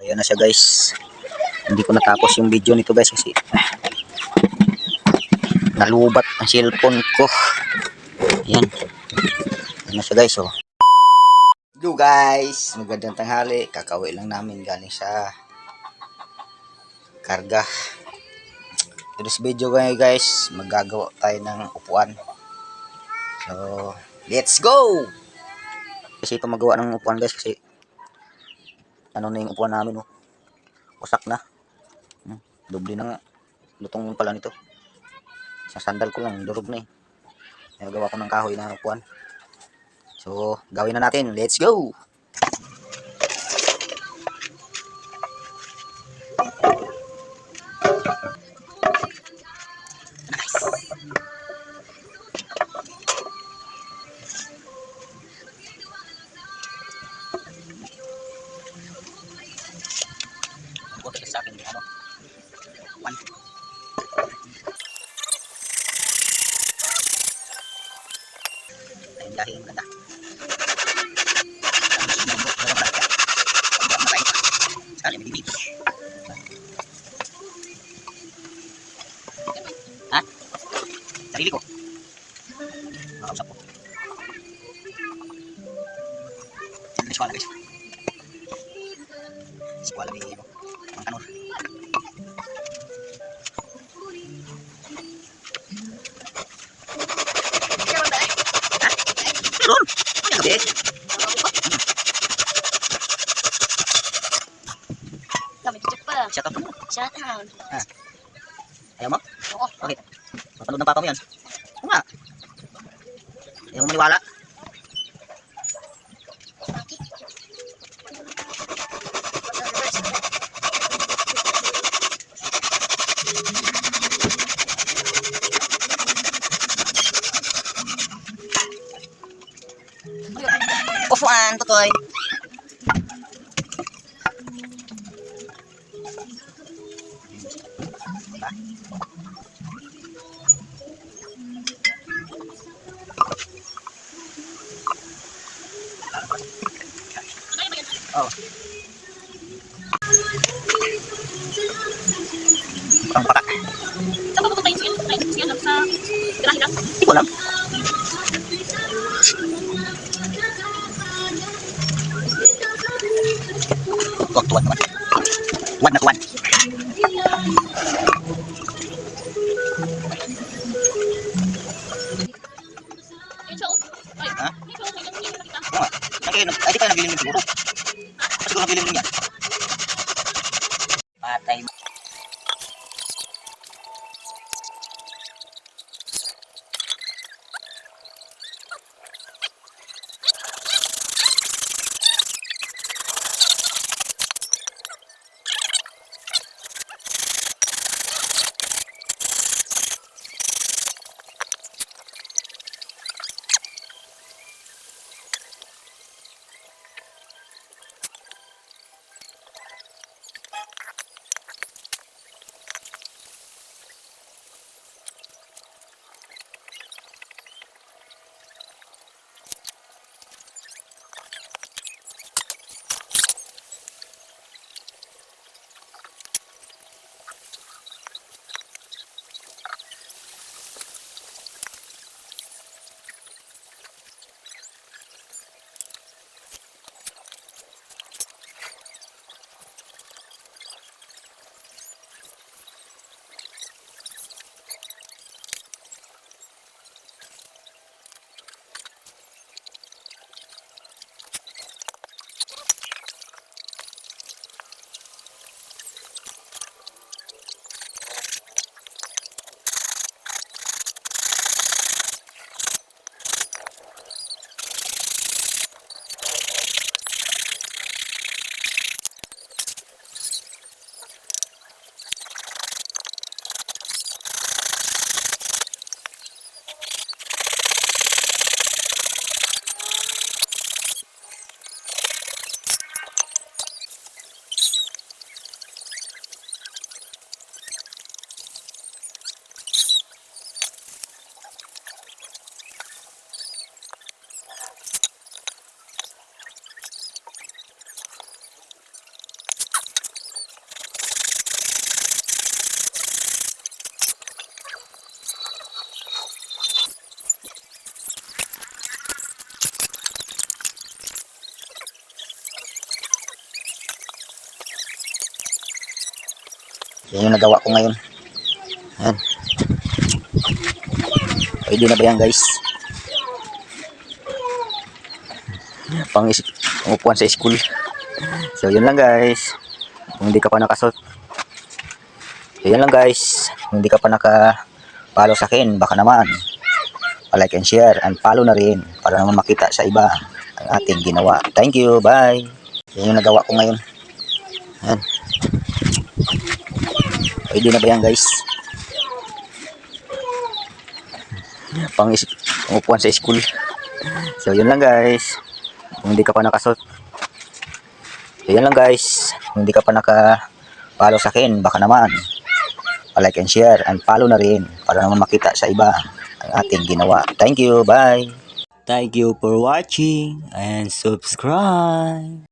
Ayan na siya guys. Hindi ko natapos yung video nito guys kasi nalubat ang cellphone ko. Ayan. Ayan na siya guys oh. Hello guys, magandang tanghali. Kakauwi lang namin galing sa karga. Today's video guys, magagawa tayo ng upuan. So, let's go! Kasi ito magawa ng upuan guys kasi ano na yung upuan namin oh. Usak na. Doble na nga. Lutong pala nito. Isang sandal ko lang, durog na eh. Nagawa ko ng kahoy na upuan. So, gawin na natin. Let's go! Buti sa akin ano? Upuan. Ayun dahil yung ganda. Sekali may bibig. Ha? Sarili ko. Makausap ko. Eskwala guys. Eskwala may ang kanor. Ha? Ron! Ang gabi. Kami dito pa. Shout out mo. Shout out. Ha? Ayaw mo? Oo. Bakit? Mapanood ng papa mo yan. Oo nga. Ayaw mo maniwala. Upuan, tutoy. Oh. Ang baka. Saan pa pupunta yung siya sa garahe lang? Hindi ko alam. Tuwag naman. Tuwad na tuwad. Ayun siya. Ay, Ha? ayun siya. Ayun siya. Oo nga. Ay, di tayo nabilin din siguro. Siguro nabilin din yan. Patay. Yan yung nagawa ko ngayon. Ayan. Pwede na ba yan guys? Pang upuan sa school. So yun lang guys. Kung hindi ka pa nakasot. So yun lang guys. Kung hindi ka pa naka-follow sa akin, baka naman like and share and follow na rin para naman makita sa iba ang ating ginawa. Thank you. Bye. Yan yung nagawa ko ngayon. Ayan. Pwede na ba yan guys? Pang upuan sa school. So yun lang guys. Kung hindi ka pa nakasot. So yan lang guys. Kung hindi ka pa naka-follow sa akin, baka naman like and share and follow na rin para naman makita sa iba ang ating ginawa. Thank you. Bye. Thank you for watching and subscribe.